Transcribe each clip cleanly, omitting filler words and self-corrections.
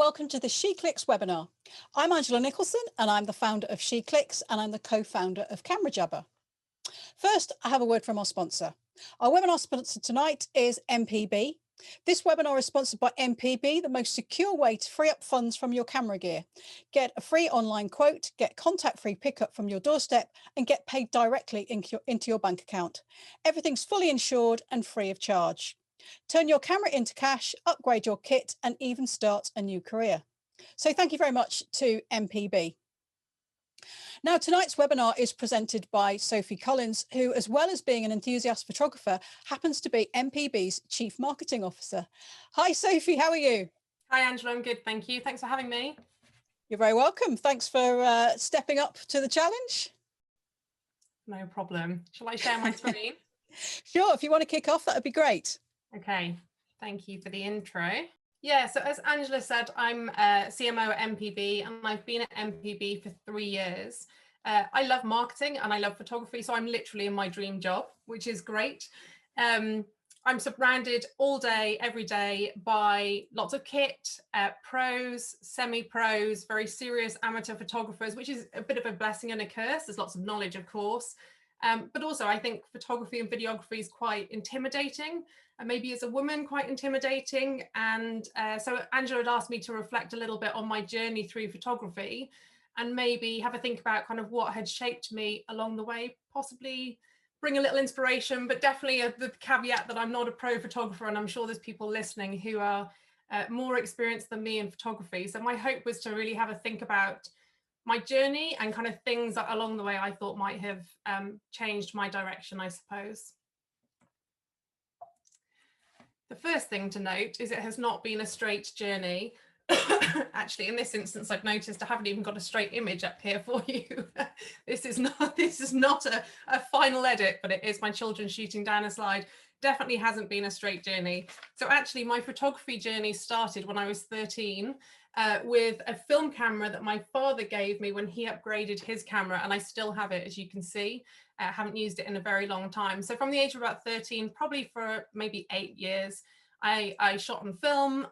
welcome to the SheClicks webinar. I'm Angela Nicholson and I'm the founder of SheClicks and I'm the co-founder of Camera Jabber. First, I have a word from our sponsor. Our webinar sponsor tonight is MPB. This webinar is sponsored by MPB, the most secure way to free up funds from your camera gear. Get a free online quote, get contact-free pickup from your doorstep and get paid directly into your bank account. Everything's fully insured and free of charge. Turn your camera into cash, upgrade your kit, and even start a new career. So thank you very much to MPB. Now, tonight's webinar is presented by Sophie Collins, who, as well as being an enthusiast photographer, happens to be MPB's Chief Marketing Officer. Hi, Sophie, how are you? Hi, Angela, I'm good, thank you. Thanks for having me. You're very welcome. Thanks for stepping up to the challenge. No problem. Shall I share my screen? Sure, if you want to kick off, that would be great. Okay, thank you for the intro. Yeah, so as Angela said, I'm CMO at MPB and I've been at MPB for 3 years. I love marketing and I love photography, so I'm literally in my dream job, which is great. I'm surrounded all day, every day by lots of kit, pros, semi-pros, very serious amateur photographers, which is a bit of a blessing and a curse. There's lots of knowledge, of course. But also I think photography and videography is quite intimidating. And maybe as a woman, quite intimidating. And so Angela had asked me to reflect a little bit on my journey through photography and maybe have a think about kind of what had shaped me along the way, possibly bring a little inspiration, but definitely the caveat that I'm not a pro photographer and I'm sure there's people listening who are more experienced than me in photography. So my hope was to really have a think about my journey and kind of things that along the way I thought might have changed my direction, I suppose. The first thing to note is it has not been a straight journey. Actually, in this instance, I've noticed I haven't even got a straight image up here for you. This is not a final edit, but it is my children shooting down a slide. Definitely hasn't been a straight journey. So actually, my photography journey started when I was 13 with a film camera that my father gave me when he upgraded his camera, and I still have it, as you can see. I haven't used it in a very long time. So from the age of about 13, probably for maybe 8 years, I shot on film,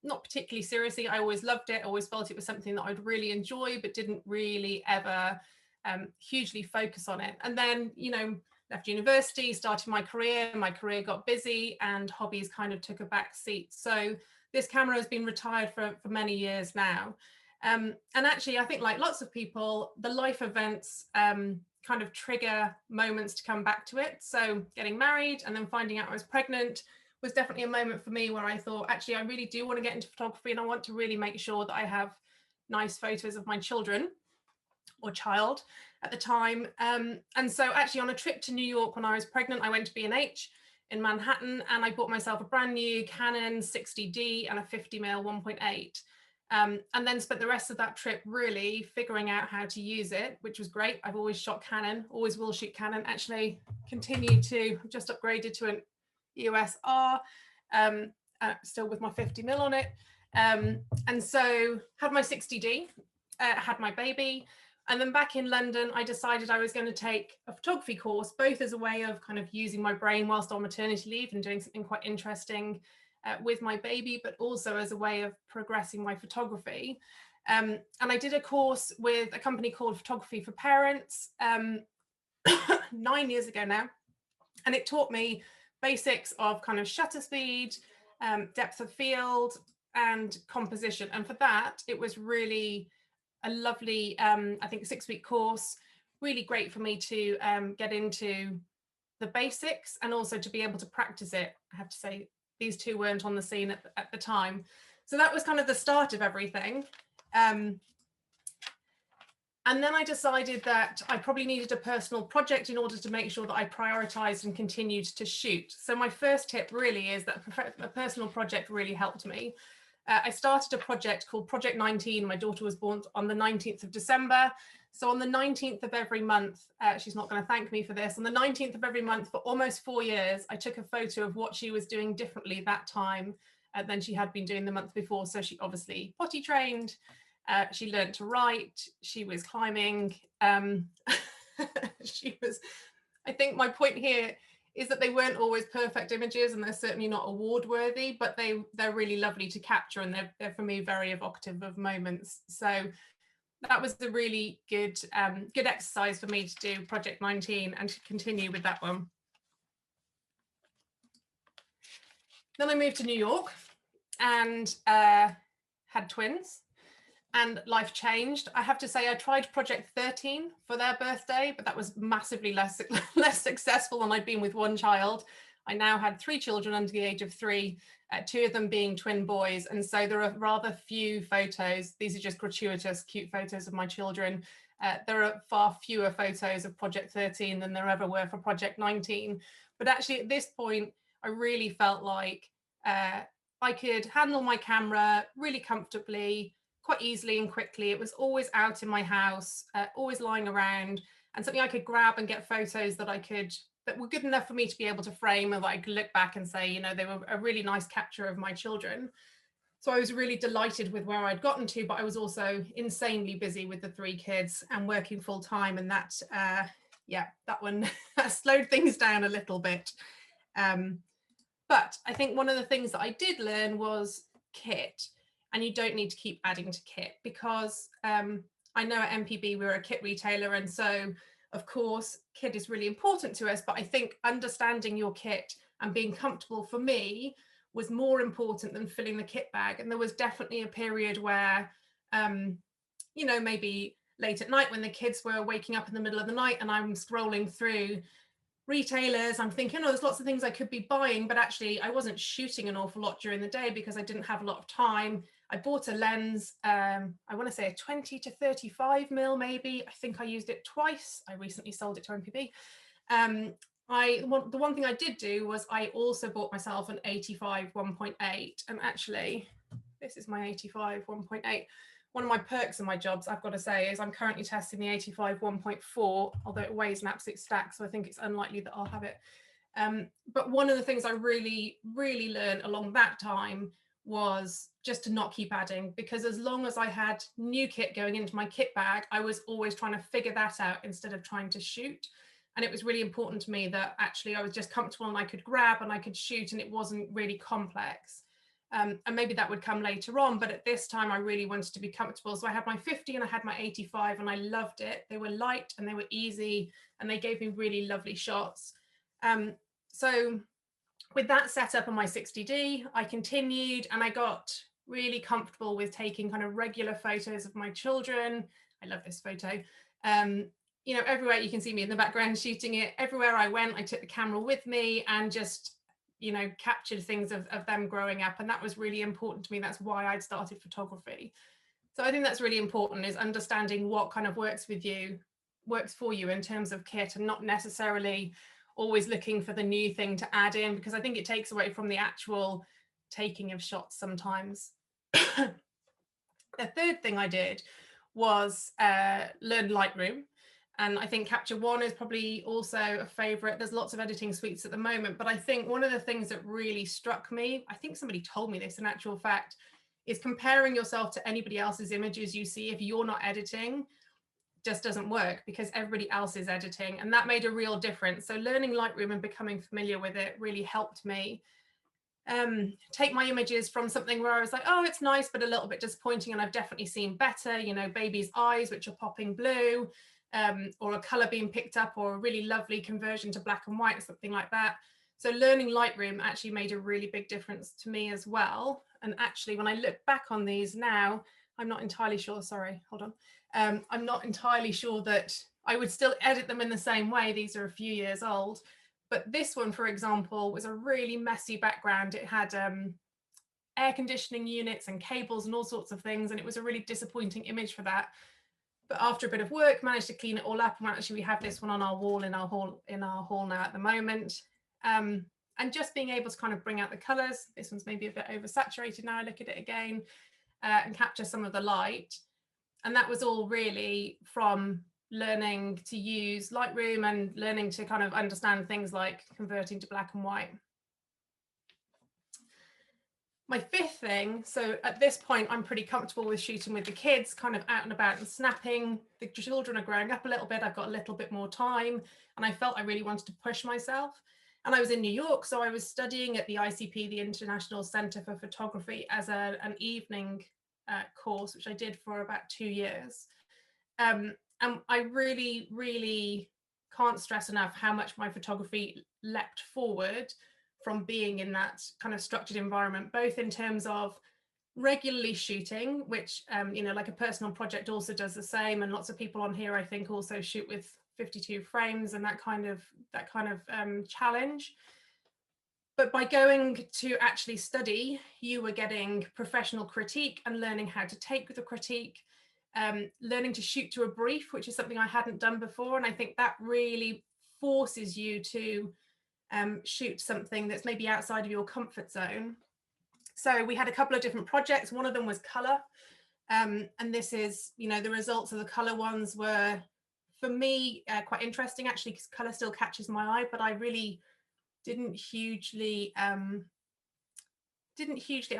not particularly seriously. I always loved it, always felt it was something that I'd really enjoy, but didn't really ever hugely focus on it. And then, you know, left university, started my career got busy and hobbies kind of took a back seat. So this camera has been retired for many years now. And actually, I think like lots of people, the life events kind of trigger moments to come back to it. So getting married and then finding out I was pregnant was definitely a moment for me where I thought, actually, I really do want to get into photography and I want to really make sure that I have nice photos of my children or child at the time. And so actually on a trip to New York when I was pregnant, I went to B&H in Manhattan and I bought myself a brand new Canon 60D and a 50mm 1.8. And then spent the rest of that trip really figuring out how to use it, which was great. I've always shot Canon, always will shoot Canon, actually continue to, just upgraded to an EOS R, still with my 50mm on it. And so had my 60D, had my baby. And then back in London, I decided I was going to take a photography course, both as a way of kind of using my brain whilst on maternity leave and doing something quite interesting with my baby, but also as a way of progressing my photography. And I did a course with a company called Photography for Parents 9 years ago now. And it taught me basics of kind of shutter speed, depth of field and composition. And for that, it was really a lovely, I think, 6-week course, really great for me to get into the basics and also to be able to practice it. I have to say, these two weren't on the scene at the time. So that was kind of the start of everything. And then I decided that I probably needed a personal project in order to make sure that I prioritized and continued to shoot. So my first tip really is that a personal project really helped me. I started a project called Project 19. My daughter was born on the 19th of December. So on the 19th of every month, she's not going to thank me for this, on the 19th of every month for almost 4 years, I took a photo of what she was doing differently that time than she had been doing the month before. So she obviously potty trained, she learned to write, she was climbing, she was, I think my point here is that they weren't always perfect images, and they're certainly not award worthy, but they're really lovely to capture, and they're for me very evocative of moments. So that was a really good good exercise for me to do project 19 and to continue with that one. Then I moved to New York and had twins, and life changed. I have to say I tried project 13 for their birthday, but that was massively less successful than I'd been with one child. I now had 3 children under the age of 3, 2 of them being twin boys. And so there are rather few photos. These are just gratuitous, cute photos of my children. There are far fewer photos of project 13 than there ever were for project 19. But actually at this point, I really felt like I could handle my camera really comfortably, quite easily and quickly. It was always out in my house, always lying around, and something I could grab and get photos that were good enough for me to be able to frame, and that I could look back and say, you know, they were a really nice capture of my children. So I was really delighted with where I'd gotten to, but I was also insanely busy with the 3 kids and working full time, and that, that one slowed things down a little bit. But I think one of the things that I did learn was kit. And you don't need to keep adding to kit, because I know at MPB we're a kit retailer, and so of course kit is really important to us, but I think understanding your kit and being comfortable for me was more important than filling the kit bag. And there was definitely a period where you know, maybe late at night when the kids were waking up in the middle of the night and I'm scrolling through retailers, I'm thinking, oh, there's lots of things I could be buying, but actually I wasn't shooting an awful lot during the day because I didn't have a lot of time. I bought a lens, I want to say a 20 to 35 mil maybe. I think I used it twice. I recently sold it to MPB. The one thing I did do was I also bought myself an 85 1.8, and actually this is my 85 1.8. One of my perks in my jobs, I've got to say, is I'm currently testing the 85 1.4, although it weighs an absolute stack, so I think it's unlikely that I'll have it. But one of the things I really, really learned along that time was just to not keep adding, because as long as I had new kit going into my kit bag, I was always trying to figure that out instead of trying to shoot. And it was really important to me that actually I was just comfortable and I could grab and I could shoot, and it wasn't really complex. And maybe that would come later on, but at this time I really wanted to be comfortable. So I had my 50 and I had my 85, and I loved it. They were light and they were easy, and they gave me really lovely shots. So with that set up on my 60D, I continued and I got really comfortable with taking kind of regular photos of my children. I love this photo. You know, everywhere you can see me in the background shooting it. Everywhere I went, I took the camera with me and just, you know, captured things of them growing up. And that was really important to me. That's why I'd started photography. So I think that's really important, is understanding what kind of works for you in terms of kit, and not necessarily always looking for the new thing to add in, because I think it takes away from the actual taking of shots sometimes. The third thing I did was learn Lightroom. And I think Capture One is probably also a favorite. There's lots of editing suites at the moment, but I think one of the things that really struck me, I think somebody told me this in actual fact, is comparing yourself to anybody else's images you see. If you're not editing, just doesn't work, because everybody else is editing, and that made a real difference. So learning Lightroom and becoming familiar with it really helped me take my images from something where I was like, oh, it's nice, but a little bit disappointing, and I've definitely seen better, you know, baby's eyes, which are popping blue, or a color being picked up, or a really lovely conversion to black and white, something like that. So learning Lightroom actually made a really big difference to me as well. And actually, when I look back on these now, I'm not entirely sure, sorry, hold on. I'm not entirely sure that I would still edit them in the same way. These are a few years old. But this one, for example, was a really messy background. It had air conditioning units and cables and all sorts of things. And it was a really disappointing image for that. But after a bit of work, managed to clean it all up. And actually, we have this one on our wall in our hall now at the moment. And just being able to kind of bring out the colors. This one's maybe a bit oversaturated now I look at it again, and capture some of the light. And that was all really from learning to use Lightroom and learning to kind of understand things like converting to black and white. My fifth thing, so at this point, I'm pretty comfortable with shooting with the kids, kind of out and about and snapping. The children are growing up a little bit. I've got a little bit more time, and I felt I really wanted to push myself. And I was in New York, so I was studying at the ICP, the International Center for Photography, as an evening course, which I did for about 2 years. And I really, really can't stress enough how much my photography leapt forward from being in that kind of structured environment, both in terms of regularly shooting, which you know, like a personal project also does the same, and lots of people on here I think also shoot with 52 frames and that kind of challenge. But by going to actually study, you were getting professional critique and learning how to take the critique, learning to shoot to a brief, which is something I hadn't done before. And I think that really forces you to shoot something that's maybe outside of your comfort zone. So we had a couple of different projects. One of them was color. And this is, you know, the results of the color ones were, for me, quite interesting, actually, because color still catches my eye, but I really didn't hugely, I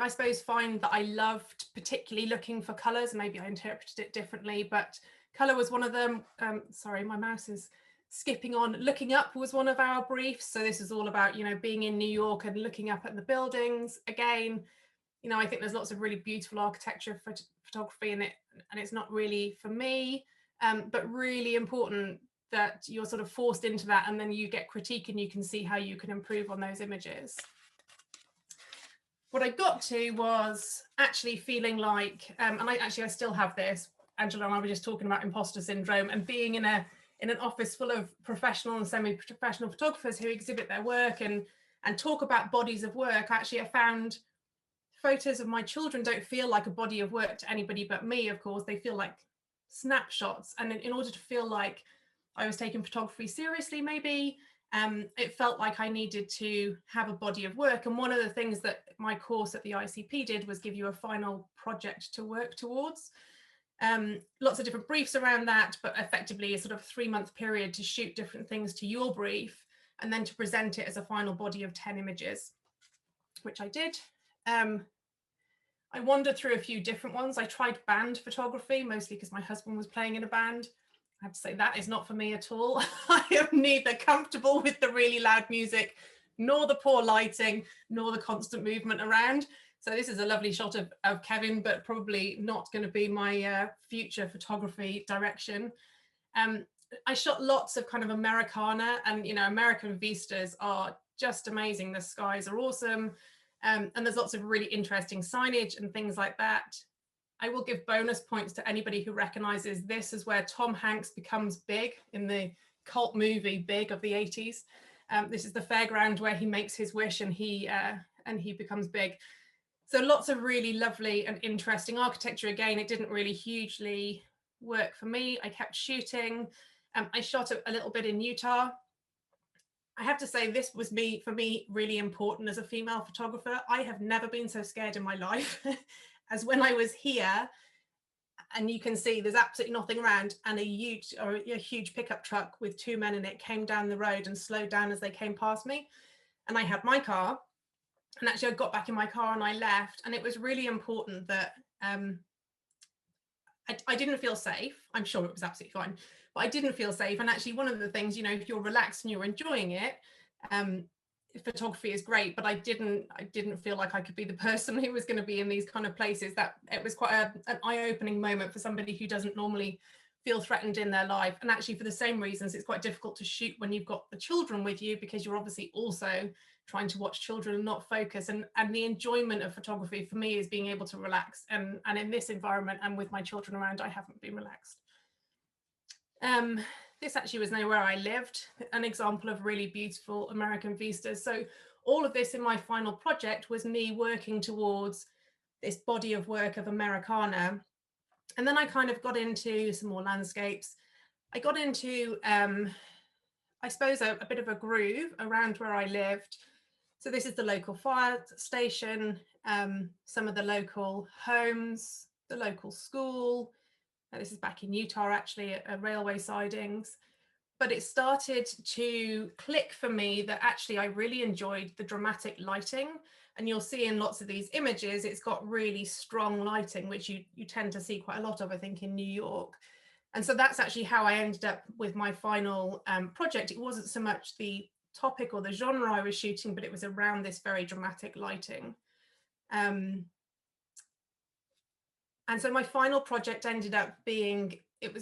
suppose, find that I loved particularly looking for colors. Maybe I interpreted it differently, but color was one of them. Sorry, my mouse is skipping on. Looking up was one of our briefs. So this is all about, you know, being in New York and looking up at the buildings. Again, you know, I think there's lots of really beautiful architecture photography in it, and it's not really for me, but really important that you're sort of forced into that, and then you get critique and you can see how you can improve on those images. What I got to was actually feeling like, and I still have this, Angela and I were just talking about imposter syndrome, and being in an office full of professional and semi-professional photographers who exhibit their work and talk about bodies of work. Actually, I found photos of my children don't feel like a body of work to anybody but me, of course. They feel like snapshots. And in order to feel like I was taking photography seriously, maybe, it felt like I needed to have a body of work. And one of the things that my course at the ICP did was give you a final project to work towards. Lots of different briefs around that, but effectively a sort of 3-month period to shoot different things to your brief, and then to present it as a final body of 10 images, which I did. I wandered through a few different ones. I tried band photography, mostly because my husband was playing in a band. I have to say that is not for me at all. I am neither comfortable with the really loud music, nor the poor lighting, nor the constant movement around. So this is a lovely shot of Kevin, but probably not going to be my future photography direction. I shot lots of kind of Americana, and, you know, American vistas are just amazing. The skies are awesome. And there's lots of really interesting signage and things like that. I will give bonus points to anybody who recognizes this as where Tom Hanks becomes big in the cult movie Big of the 80s. This is the fairground where he makes his wish and he becomes big. So lots of really lovely and interesting architecture. Again, it didn't really hugely work for me. I kept shooting. I shot a little bit in Utah. I have to say, this was for me really important as a female photographer. I have never been so scared in my life as when I was here, and you can see there's absolutely nothing around, and a huge pickup truck with 2 men in it came down the road and slowed down as they came past me. And I had my car, and actually I got back in my car and I left, and it was really important that I didn't feel safe. I'm sure it was absolutely fine, but I didn't feel safe. And actually, one of the things, you know, if you're relaxed and you're enjoying it, photography is great, but I didn't feel like I could be the person who was going to be in these kind of places. That it was quite an eye-opening moment for somebody who doesn't normally feel threatened in their life. And actually, for the same reasons, it's quite difficult to shoot when you've got the children with you, because you're obviously also trying to watch children and not focus. And the enjoyment of photography for me is being able to relax. And in this environment and with my children around, I haven't been relaxed. This actually was near where I lived, an example of really beautiful American vistas. So all of this in my final project was me working towards this body of work of Americana. And then I kind of got into some more landscapes. I got into, I suppose, a bit of a groove around where I lived. So this is the local fire station, some of the local homes, the local school. This is back in Utah, actually, at railway sidings. But it started to click for me that actually I really enjoyed the dramatic lighting. And you'll see in lots of these images, it's got really strong lighting, which you tend to see quite a lot of, I think, in New York. And so that's actually how I ended up with my final project. It wasn't so much the topic or the genre I was shooting, but it was around this very dramatic lighting. And so my final project ended up being, it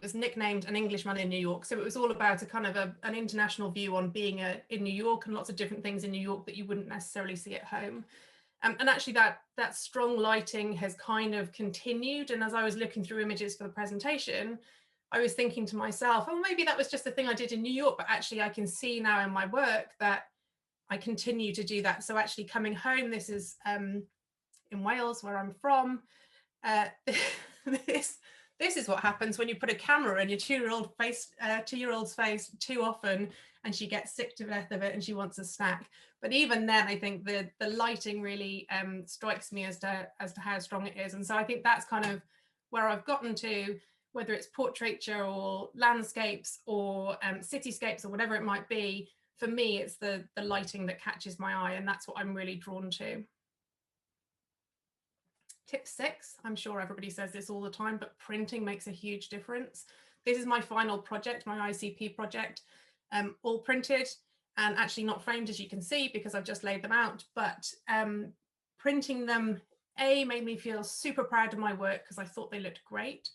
was nicknamed An Englishman in New York. So it was all about a kind of an international view on being in New York, and lots of different things in New York that you wouldn't necessarily see at home. And actually that strong lighting has kind of continued. And as I was looking through images for the presentation, I was thinking to myself, oh, maybe that was just the thing I did in New York, but actually I can see now in my work that I continue to do that. So actually coming home, this is in Wales, where I'm from, this is what happens when you put a camera in your two-year-old's face too often, and she gets sick to death of it and she wants a snack. But even then, I think the lighting really strikes me as to how strong it is. And so I think that's kind of where I've gotten to, whether it's portraiture or landscapes or cityscapes or whatever it might be. For me, it's the lighting that catches my eye, and that's what I'm really drawn to. Tip 6, I'm sure everybody says this all the time, but printing makes a huge difference. This is my final project, my ICP project, all printed and actually not framed, as you can see, because I've just laid them out. But printing them, A, made me feel super proud of my work because I thought they looked great.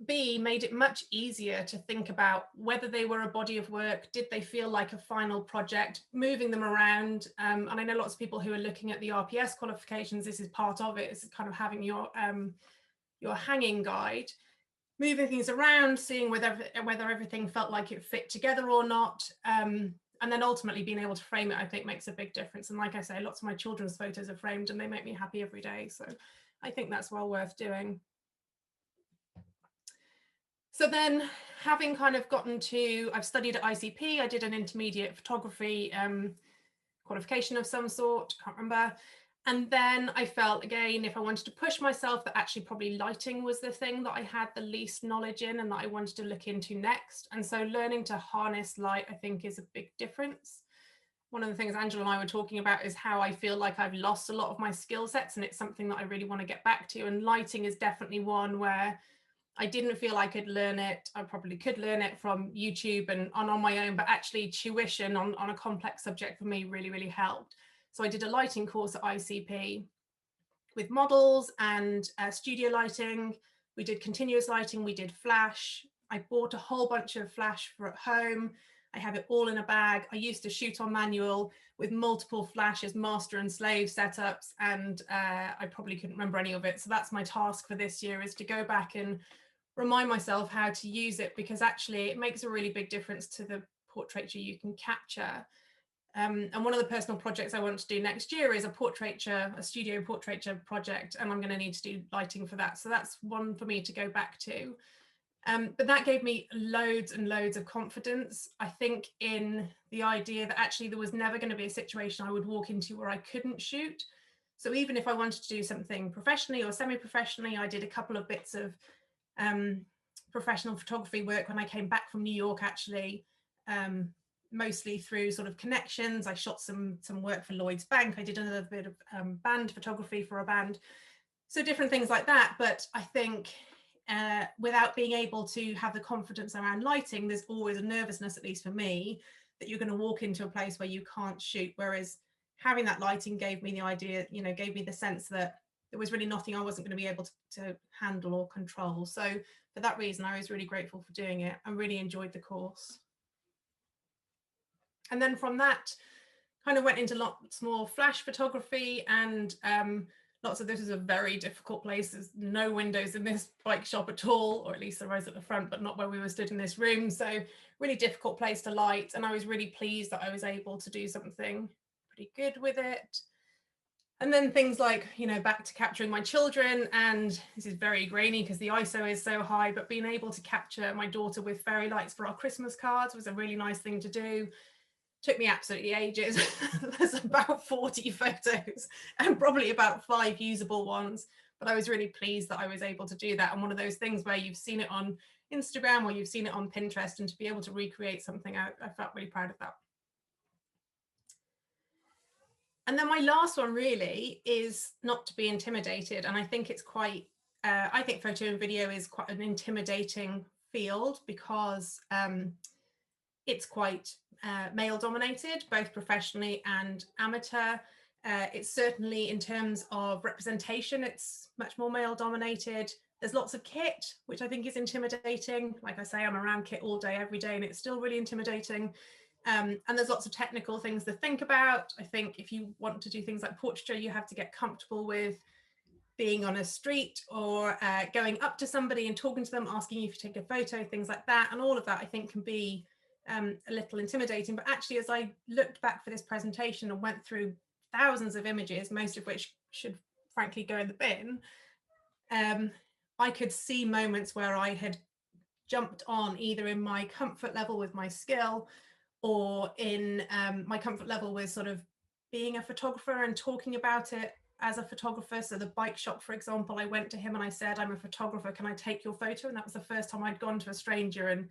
B, made it much easier to think about whether they were a body of work, did they feel like a final project, moving them around. And I know lots of people who are looking at the RPS qualifications, this is part of it, it's kind of having your hanging guide, moving things around, seeing whether everything felt like it fit together or not. And then ultimately being able to frame it, I think makes a big difference. And like I say, lots of my children's photos are framed and they make me happy every day. So I think that's well worth doing. So then, having kind of gotten to, I've studied at ICP, I did an intermediate photography qualification of some sort, can't remember. And then I felt, again, if I wanted to push myself, that actually probably lighting was the thing that I had the least knowledge in and that I wanted to look into next. And so learning to harness light, I think, is a big difference. One of the things Angela and I were talking about is how I feel like I've lost a lot of my skill sets, and it's something that I really want to get back to. And lighting is definitely one where I didn't feel I could learn it. I probably could learn it from YouTube and on my own, but actually tuition on a complex subject for me really, really helped. So I did a lighting course at ICP with models and studio lighting. We did continuous lighting, we did flash. I bought a whole bunch of flash for at home. I have it all in a bag. I used to shoot on manual with multiple flashes, master and slave setups, and I probably couldn't remember any of it. So that's my task for this year, is to go back and remind myself how to use it, because actually it makes a really big difference to the portraiture you can capture. And one of the personal projects I want to do next year is a studio portraiture project, and I'm going to need to do lighting for that. So that's one for me to go back to. But that gave me loads and loads of confidence, I think, in the idea that actually there was never going to be a situation I would walk into where I couldn't shoot. So even if I wanted to do something professionally or semi-professionally, I did a couple of bits of professional photography work when I came back from New York, actually, mostly through sort of connections. I shot some work for Lloyd's Bank. I did another bit of band photography for a band. So different things like that. But I think without being able to have the confidence around lighting, there's always a nervousness, at least for me, that you're going to walk into a place where you can't shoot. Whereas having that lighting gave me the idea, gave me the sense that there was really nothing I wasn't going to be able to handle or control. So for that reason, I was really grateful for doing it. I really enjoyed the course. And then from that, kind of went into lots more flash photography, and lots of this is a very difficult place. There's no windows in this bike shop at all, or at least there was at the front, but not where we were stood in this room. So really difficult place to light. And I was really pleased that I was able to do something pretty good with it. And then things like, back to capturing my children, and this is very grainy because the ISO is so high, but being able to capture my daughter with fairy lights for our Christmas cards was a really nice thing to do. Took me absolutely ages. There's about 40 photos and probably about 5 usable ones, but I was really pleased that I was able to do that. And one of those things where you've seen it on Instagram or you've seen it on Pinterest, and to be able to recreate something, I felt really proud of that. And then my last one really is not to be intimidated. And I think it's quite, I think photo and video is quite an intimidating field, because it's quite male dominated, both professionally and amateur. It's certainly, in terms of representation, it's much more male dominated. There's lots of kit, which I think is intimidating. Like I say, I'm around kit all day, every day, and it's still really intimidating. And there's lots of technical things to think about. I think if you want to do things like portraiture, you have to get comfortable with being on a street or going up to somebody and talking to them, asking you if you take a photo, things like that. And all of that, I think, can be a little intimidating. But actually, as I looked back for this presentation and went through thousands of images, most of which should frankly go in the bin, I could see moments where I had jumped on, either in my comfort level with my skill, or in my comfort level with sort of being a photographer and talking about it as a photographer. So the bike shop, for example, I went to him and I said, I'm a photographer, can I take your photo? And that was the first time I'd gone to a stranger and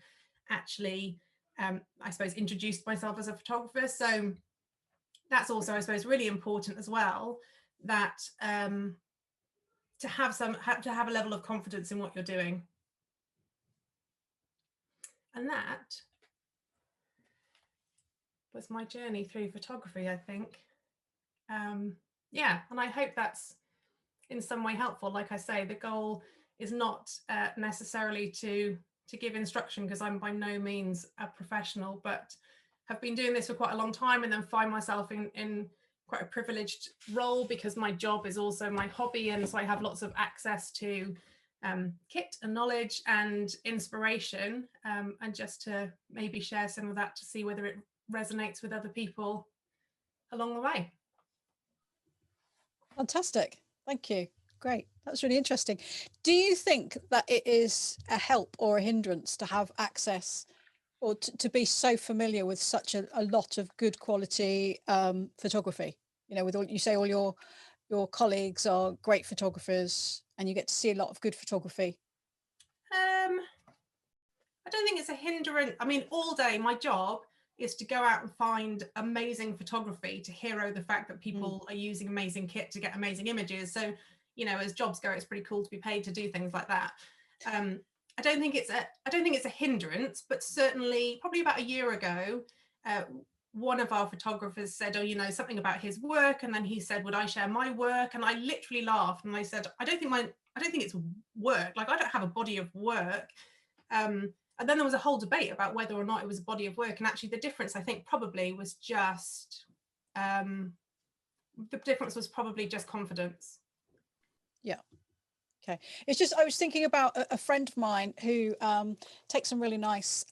actually, I suppose, introduced myself as a photographer. So that's also, I suppose, really important as well, that to have a level of confidence in what you're doing. And that was my journey through photography, I think. Yeah, and I hope that's in some way helpful. Like I say, the goal is not necessarily to give instruction, because I'm by no means a professional, but have been doing this for quite a long time, and then find myself in quite a privileged role because my job is also my hobby, and so I have lots of access to kit and knowledge and inspiration, and just to maybe share some of that to see whether it resonates with other people along the way. Fantastic. Thank you. Great. That's really interesting. Do you think that it is a help or a hindrance to have access, or to be so familiar with such a lot of good quality photography? You know, with all, you say all your colleagues are great photographers and you get to see a lot of good photography. I don't think it's a hindrance. I mean, all day my job is to go out and find amazing photography, to hero the fact that people are using amazing kit to get amazing images. So, you know, as jobs go, it's pretty cool to be paid to do things like that. I don't think it's a hindrance, but certainly probably about a year ago, one of our photographers said, oh, you know, something about his work, and then he said, would I share my work? And I literally laughed and I said, I don't think it's work. Like, I don't have a body of work. And then there was a whole debate about whether or not it was a body of work. And actually the difference, I think, probably was just, the difference was probably just confidence. Yeah. Okay. It's just, I was thinking about a friend of mine who takes some really nice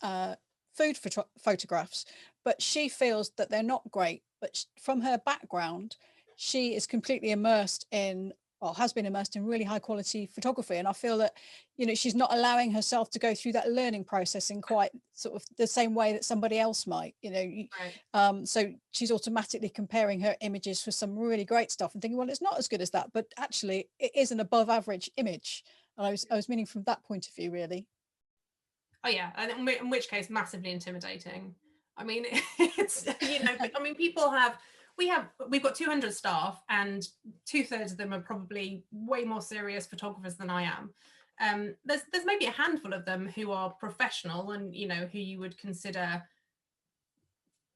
food photographs, but she feels that they're not great. But from her background, she is completely immersed in, or has been immersed in, really high quality photography. And I feel that, you know, she's not allowing herself to go through that learning process in quite sort of the same way that somebody else might, you know. Right. So she's automatically comparing her images for some really great stuff and thinking, well, it's not as good as that, but actually it is an above average image. And I was meaning from that point of view, really. Oh yeah, and in which case, massively intimidating. I mean, it's, you know, I mean, we've got 200 staff, and 2/3 of them are probably way more serious photographers than I am. There's maybe a handful of them who are professional and, you know, who you would consider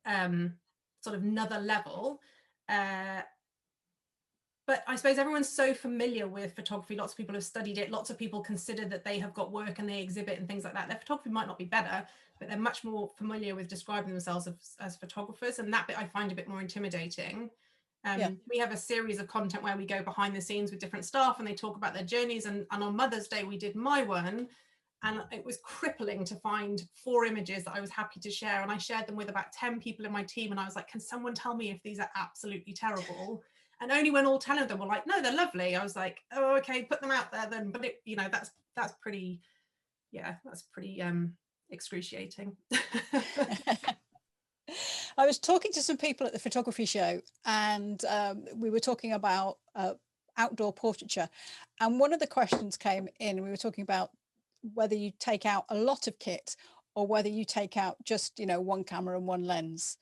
sort of another level. But I suppose everyone's so familiar with photography. Lots of people have studied it. Lots of people consider that they have got work and they exhibit and things like that. Their photography might not be better, but they're much more familiar with describing themselves as photographers. And that bit I find a bit more intimidating. We have a series of content where we go behind the scenes with different staff and they talk about their journeys. And on Mother's Day, we did my one. And it was crippling to find 4 images that I was happy to share. And I shared them with about 10 people in my team. And I was like, can someone tell me if these are absolutely terrible? And only when all 10 of them were like, no, they're lovely, I was like, oh, okay, put them out there then. But it, you know, that's pretty, yeah, that's pretty excruciating. I was talking to some people at the photography show, and we were talking about outdoor portraiture. And one of the questions came in, and we were talking about whether you take out a lot of kit or whether you take out just, you know, one camera and one lens.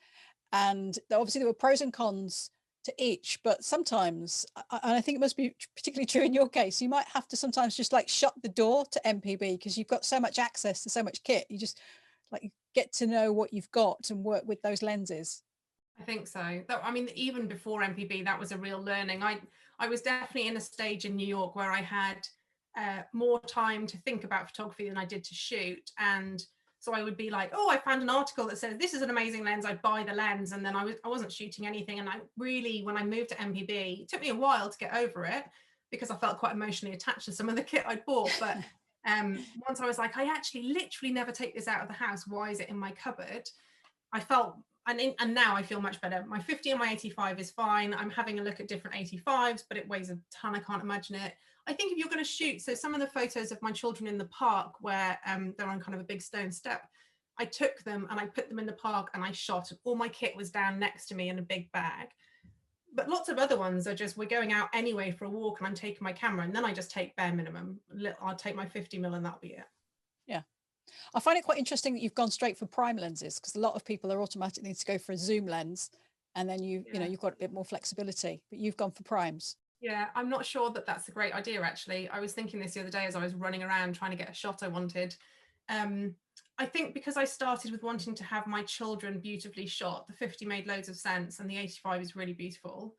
And obviously there were pros and cons to each, but sometimes, and I think it must be particularly true in your case, you might have to sometimes just like shut the door to MPB because you've got so much access to so much kit. You just like, get to know what you've got and work with those lenses. I think so. I mean, even before MPB, that was a real learning. I was definitely in a stage in New York where I had more time to think about photography than I did to shoot. And so I would be like, oh, I found an article that says this is an amazing lens, I'd buy the lens. And then I wasn't shooting anything. And I really, when I moved to MPB, it took me a while to get over it because I felt quite emotionally attached to some of the kit I'd bought. But once I was like, I actually literally never take this out of the house. Why is it in my cupboard? I felt, and now I feel much better. My 50 and my 85 is fine. I'm having a look at different 85s, but it weighs a ton. I can't imagine it. I think if you're going to shoot, so some of the photos of my children in the park where they're on kind of a big stone step, I took them and I put them in the park and I shot. All my kit was down next to me in a big bag. But lots of other ones are just, we're going out anyway for a walk and I'm taking my camera and then I just take bare minimum. I'll take my 50mm and that'll be it. Yeah. I find it quite interesting that you've gone straight for prime lenses, because a lot of people are automatically need to go for a zoom lens and then you know, you've got a bit more flexibility, but you've gone for primes. Yeah, I'm not sure that that's a great idea, actually. I was thinking this the other day as I was running around trying to get a shot I wanted. I think because I started with wanting to have my children beautifully shot, the 50 made loads of sense and the 85 is really beautiful.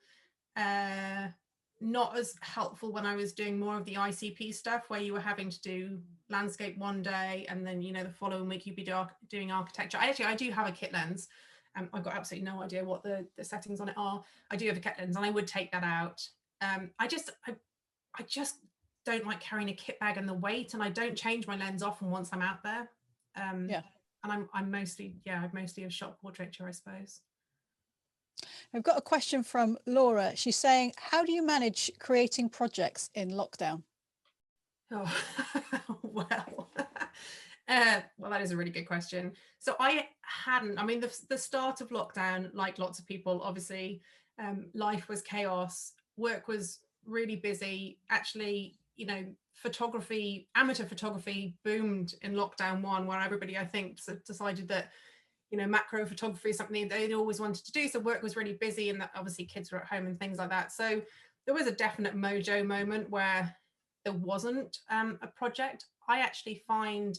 Not as helpful when I was doing more of the ICP stuff where you were having to do landscape one day and then, you know, the following week you'd be doing architecture. I do have a kit lens. I've got absolutely no idea what the settings on it are. I do have a kit lens and I would take that out. I just don't like carrying a kit bag and the weight, and I don't change my lens often once I'm out there. And I'm mostly, I've mostly have shot portraiture, I suppose. I've got a question from Laura. She's saying, how do you manage creating projects in lockdown? Oh, well, that is a really good question. So I mean, the start of lockdown, like lots of people, obviously, life was chaos. Work was really busy. Actually, you know, photography, amateur photography boomed in lockdown 1, where everybody, I think, decided that, you know, macro photography is something they'd always wanted to do. So work was really busy and that obviously kids were at home and things like that. So there was a definite mojo moment where there wasn't a project. I actually find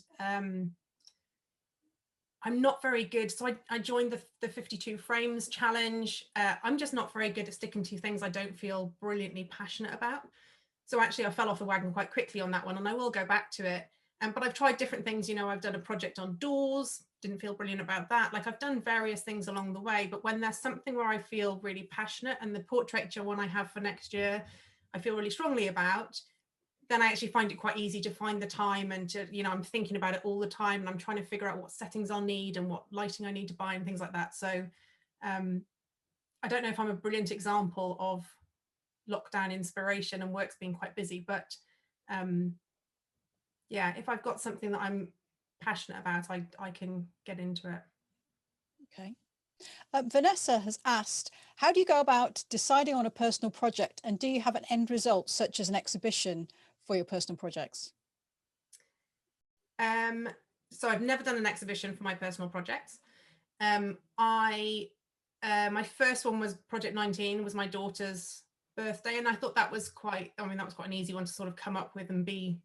I'm not very good. So I joined the 52 frames challenge. I'm just not very good at sticking to things I don't feel brilliantly passionate about. So actually I fell off the wagon quite quickly on that one, and I will go back to it. But I've tried different things. You know, I've done a project on doors, didn't feel brilliant about that. Like I've done various things along the way, but when there's something where I feel really passionate, and the portraiture one I have for next year, I feel really strongly about, then I actually find it quite easy to find the time and to, you know, I'm thinking about it all the time and I'm trying to figure out what settings I'll need and what lighting I need to buy and things like that. So I don't know if I'm a brilliant example of lockdown inspiration, and work's been quite busy, but yeah, if I've got something that I'm passionate about, I can get into it. Okay. Vanessa has asked, how do you go about deciding on a personal project, and do you have an end result such as an exhibition for your personal projects? So I've never done an exhibition for my personal projects. My first one was Project 19, was my daughter's birthday, and I thought that was quite an easy one to sort of come up with and be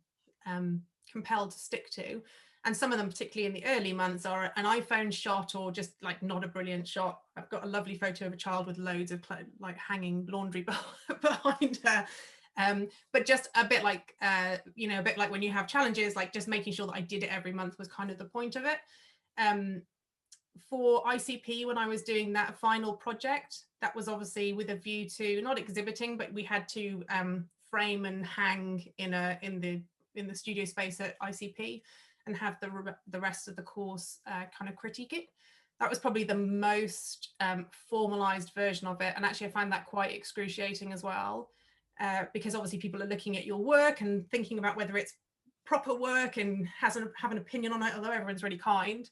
compelled to stick to. And some of them, particularly in the early months, are an iPhone shot or just like not a brilliant shot. I've got a lovely photo of a child with loads of like hanging laundry behind her. But just a bit like, you know, a bit like when you have challenges, like just making sure that I did it every month was kind of the point of it. For ICP, when I was doing that final project, that was obviously with a view to not exhibiting, but we had to frame and hang in the studio space at ICP and have the rest of the course kind of critique it. That was probably the most formalized version of it. And actually I find that quite excruciating as well, because obviously people are looking at your work and thinking about whether it's proper work and have an opinion on it, although everyone's really kind.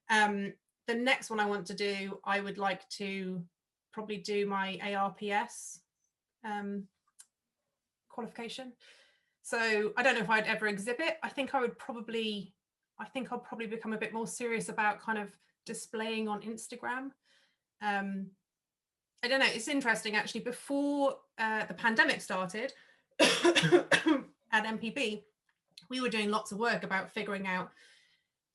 The next one I want to do, I would like to probably do my ARPS qualification. So I don't know if I'd ever exhibit. I think I'll probably become a bit more serious about kind of displaying on Instagram. I don't know, it's interesting actually, before the pandemic started at MPB, we were doing lots of work about figuring out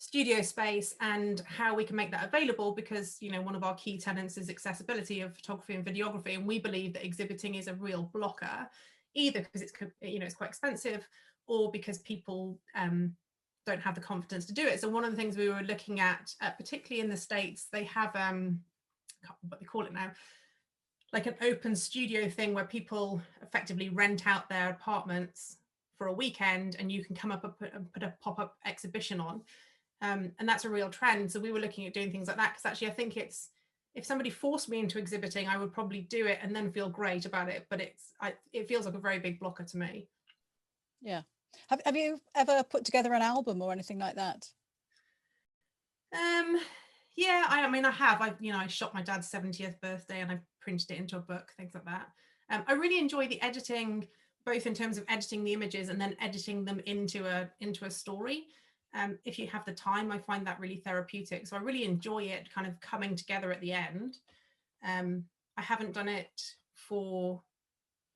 studio space and how we can make that available, because you know, one of our key tenets is accessibility of photography and videography, and we believe that exhibiting is a real blocker, either because it's, you know, it's quite expensive, or because people don't have the confidence to do it. So one of the things we were looking at, particularly in the States, they have I can't remember what they call it now, like an open studio thing where people effectively rent out their apartments for a weekend, and you can come up and put a pop-up exhibition on. And that's a real trend. So we were looking at doing things like that, because actually I think it's, if somebody forced me into exhibiting, I would probably do it and then feel great about it. But it feels like a very big blocker to me. Yeah. Have you ever put together an album or anything like that? Yeah, I mean, I have. I shot my dad's 70th birthday and I printed it into a book, things like that. I really enjoy the editing, both in terms of editing the images and then editing them into a story. If you have the time, I find that really therapeutic. So I really enjoy it kind of coming together at the end. I haven't done it for,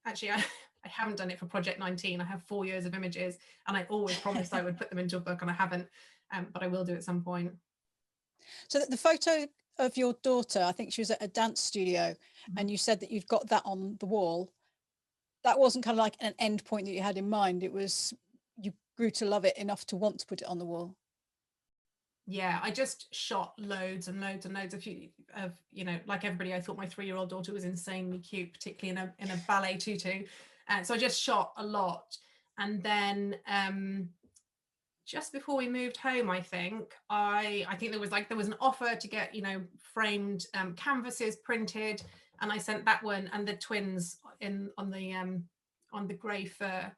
actually, I haven't done it for Project 19. I have 4 years of images, and I always promised I would put them into a book, and I haven't, but I will do at some point. So the photo of your daughter, I think she was at a dance studio, and you said that you'd got that on the wall. That wasn't kind of like an end point that you had in mind. It was, you grew to love it enough to want to put it on the wall. Yeah, I just shot loads and loads and loads of you know, like everybody, I thought my 3-year-old daughter was insanely cute, particularly in a ballet tutu. So I just shot a lot. And then just before we moved home, I think there was an offer to get, you know, framed canvases printed, and I sent that one and the twins on the grey fur.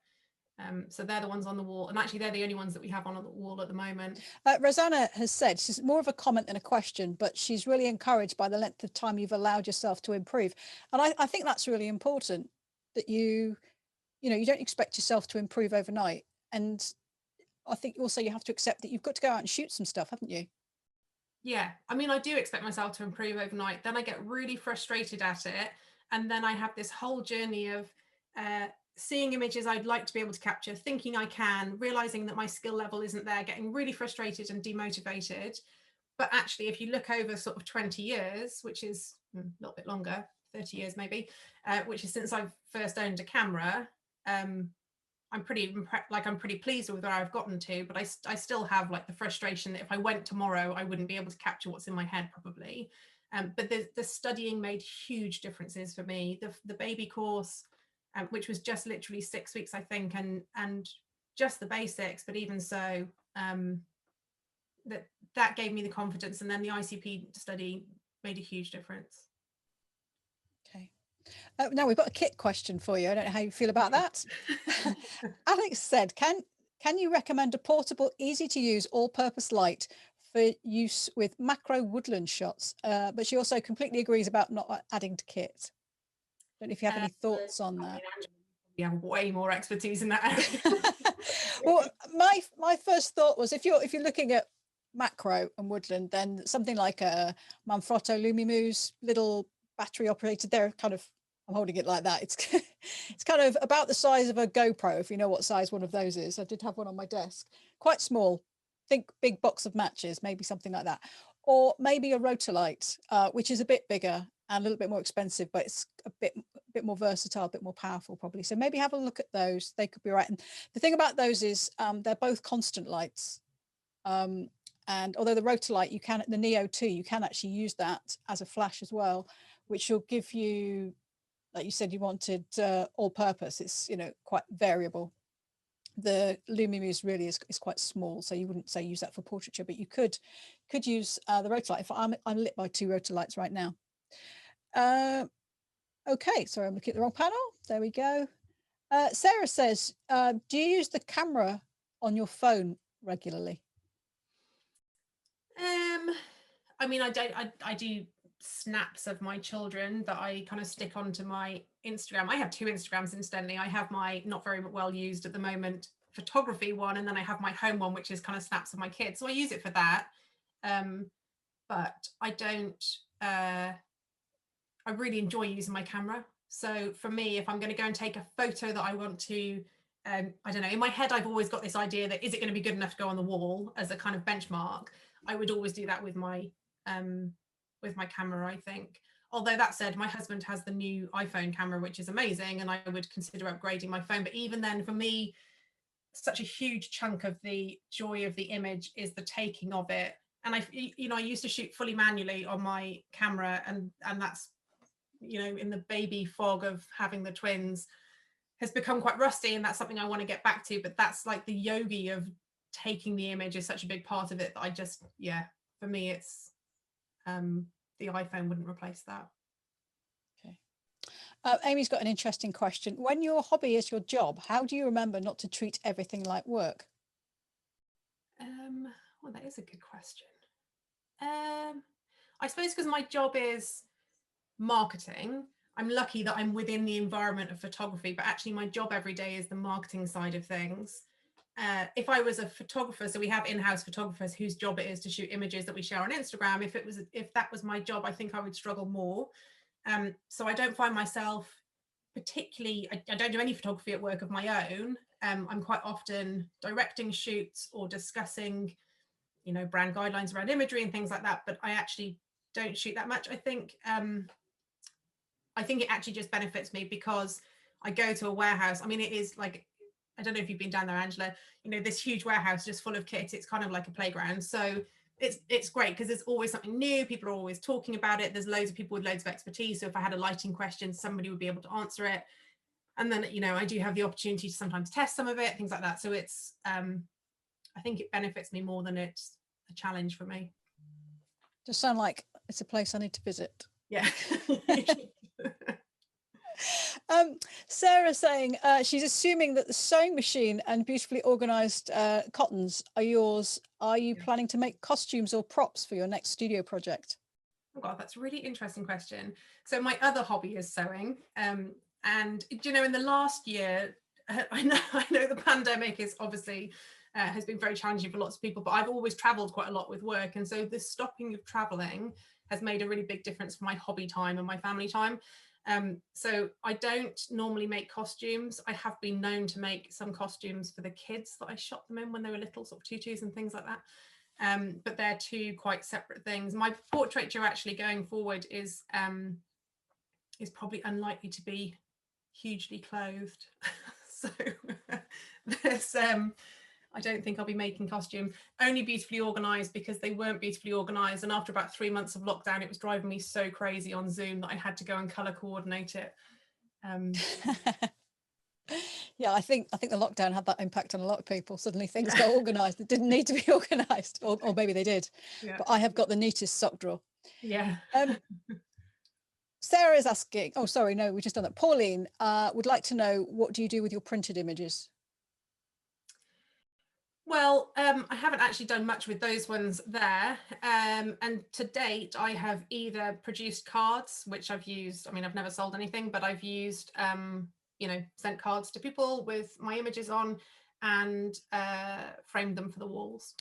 So they're the ones on the wall, and actually they're the only ones that we have on the wall at the moment. Rosanna has said, she's more of a comment than a question, but she's really encouraged by the length of time you've allowed yourself to improve. And I think that's really important, that you don't expect yourself to improve overnight. And I think also you have to accept that you've got to go out and shoot some stuff, haven't you? Yeah, I mean, I do expect myself to improve overnight. Then I get really frustrated at it. And then I have this whole journey of seeing images I'd like to be able to capture, thinking I can, realizing that my skill level isn't there, getting really frustrated and demotivated. But actually, if you look over sort of 20 years, which is a little bit longer, 30 years maybe, which is since I've first owned a camera, I'm pretty pleased with where I've gotten to, but I still have like the frustration that if I went tomorrow, I wouldn't be able to capture what's in my head probably. But the studying made huge differences for me. The baby course, which was just literally 6 weeks, I think, and just the basics, but even so, that gave me the confidence. And then the ICP study made a huge difference. Okay. Now we've got a kit question for you. I don't know how you feel about that. Alex said, can you recommend a portable, easy to use, all-purpose light for use with macro woodland shots? But she also completely agrees about not adding to kit. Don't know if you have any thoughts on that. You have way more expertise in that area. Well, my first thought was, if you're looking at macro and woodland, then something like a Manfrotto Lumimuse little battery operated, they're kind of, I'm holding it like that, it's it's kind of about the size of a GoPro, if you know what size one of those is. I did have one on my desk, quite small. Think big box of matches, maybe something like that. Or maybe a Rotolight, which is a bit bigger and a little bit more expensive, but it's a bit more versatile, a bit more powerful probably. So maybe have a look at those. They could be right. And the thing about those is they're both constant lights. And although the Rotolight, the Neo 2, you can actually use that as a flash as well, which will give you, like you said, you wanted all purpose. It's, quite variable. The Lumimuse really is quite small, so you wouldn't say use that for portraiture, but you could use the Rotolight. If I'm lit by 2 Rotolights right now. Okay, sorry, I'm looking at the wrong panel. There we go. Sarah says, do you use the camera on your phone regularly? I mean, I do snaps of my children that I kind of stick onto my Instagram. I have 2 Instagrams, incidentally. I have my not very well used at the moment photography one, and then I have my home one, which is kind of snaps of my kids. So I use it for that. But I don't, I really enjoy using my camera. So for me, if I'm going to go and take a photo that I want to I don't know, in my head I've always got this idea that, is it going to be good enough to go on the wall as a kind of benchmark? I would always do that with my camera, I think. Although that said, my husband has the new iPhone camera, which is amazing, and I would consider upgrading my phone. But even then, for me, such a huge chunk of the joy of the image is the taking of it. And I used to shoot fully manually on my camera, and that's, in the baby fog of having the twins, has become quite rusty, and that's something I want to get back to. But that's like the yogi of taking the image is such a big part of it that I just, for me, it's the iPhone wouldn't replace that. Okay. Amy's got an interesting question. When your hobby is your job, how do you remember not to treat everything like work? Well, that is a good question. I suppose because my job is marketing, I'm lucky that I'm within the environment of photography, but actually my job every day is the marketing side of things. If I was a photographer, so we have in-house photographers whose job it is to shoot images that we share on Instagram. If that was my job, I think I would struggle more. So I don't find myself particularly, I don't do any photography at work of my own. I'm quite often directing shoots or discussing, brand guidelines around imagery and things like that, but I actually don't shoot that much. I think it actually just benefits me because I go to a warehouse. I mean, it is like, I don't know if you've been down there, Angela, this huge warehouse just full of kit. It's kind of like a playground. So it's great because there's always something new. People are always talking about it. There's loads of people with loads of expertise. So if I had a lighting question, somebody would be able to answer it. And then, I do have the opportunity to sometimes test some of it, things like that. So it's, I think it benefits me more than it's a challenge for me. Just sound like it's a place I need to visit. Yeah. Sarah saying she's assuming that the sewing machine and beautifully organized cottons are yours. Are you planning to make costumes or props for your next studio project? Oh God, that's a really interesting question. So my other hobby is sewing. And in the last year, I know the pandemic is obviously has been very challenging for lots of people, but I've always traveled quite a lot with work. And so the stopping of traveling has made a really big difference for my hobby time and my family time. So I don't normally make costumes. I have been known to make some costumes for the kids that I shot them in when they were little, sort of tutus and things like that. But they're two quite separate things. My portraiture actually going forward is probably unlikely to be hugely clothed. So there's I don't think I'll be making costume. Only beautifully organized because they weren't beautifully organized, and after about 3 months of lockdown it was driving me so crazy on Zoom that I had to go and color coordinate it. Yeah, I think the lockdown had that impact on a lot of people. Suddenly things got organized that didn't need to be organized, or maybe they did. Yeah. But I have got the neatest sock drawer. Yeah. Sarah is asking, oh sorry, no, we just done that. Pauline would like to know, what do you do with your printed images? Well, I haven't actually done much with those ones there. And to date, I have either produced cards, which I've used. I mean, I've never sold anything, but I've used, sent cards to people with my images on and framed them for the walls.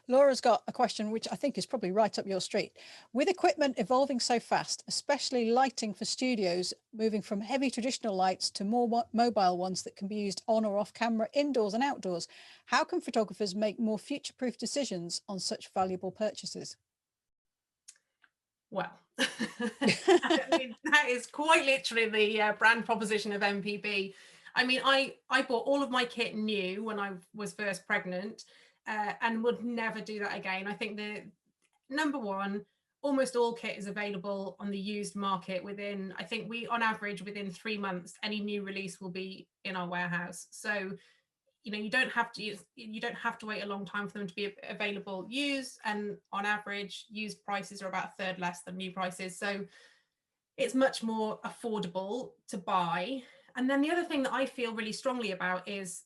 Laura's got a question, which I think is probably right up your street. With equipment evolving so fast, especially lighting for studios, moving from heavy traditional lights to more mobile ones that can be used on or off camera, indoors and outdoors, how can photographers make more future-proof decisions on such valuable purchases? Well, I mean, that is quite literally the brand proposition of MPB. I mean, I bought all of my kit new when I was first pregnant. And would never do that again. I think the number one, almost all kit is available on the used market within, I think on average, within 3 months, any new release will be in our warehouse. So, you don't have to wait a long time for them to be available used. And on average, used prices are about a third less than new prices. So it's much more affordable to buy. And then the other thing that I feel really strongly about is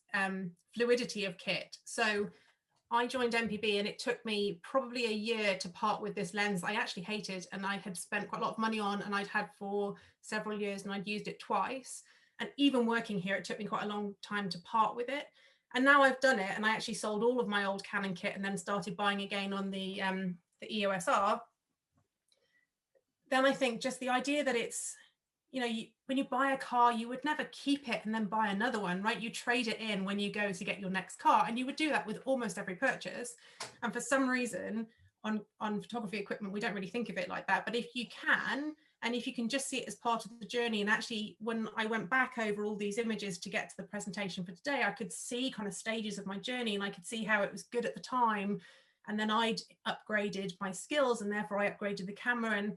fluidity of kit. So I joined MPB and it took me probably a year to part with this lens I actually hated and I had spent quite a lot of money on and I'd had for several years and I'd used it twice. And even working here, it took me quite a long time to part with it. And now I've done it and I actually sold all of my old Canon kit and then started buying again on the EOS R. Then I think just the idea that it's you know, when you buy a car, you would never keep it and then buy another one, right? You trade it in when you go to get your next car, and you would do that with almost every purchase. And for some reason, on photography equipment, we don't really think of it like that. But if you can, and if you can just see it as part of the journey, and actually when I went back over all these images to get to the presentation for today, I could see kind of stages of my journey, and I could see how it was good at the time. And then I'd upgraded my skills, and therefore I upgraded the camera, and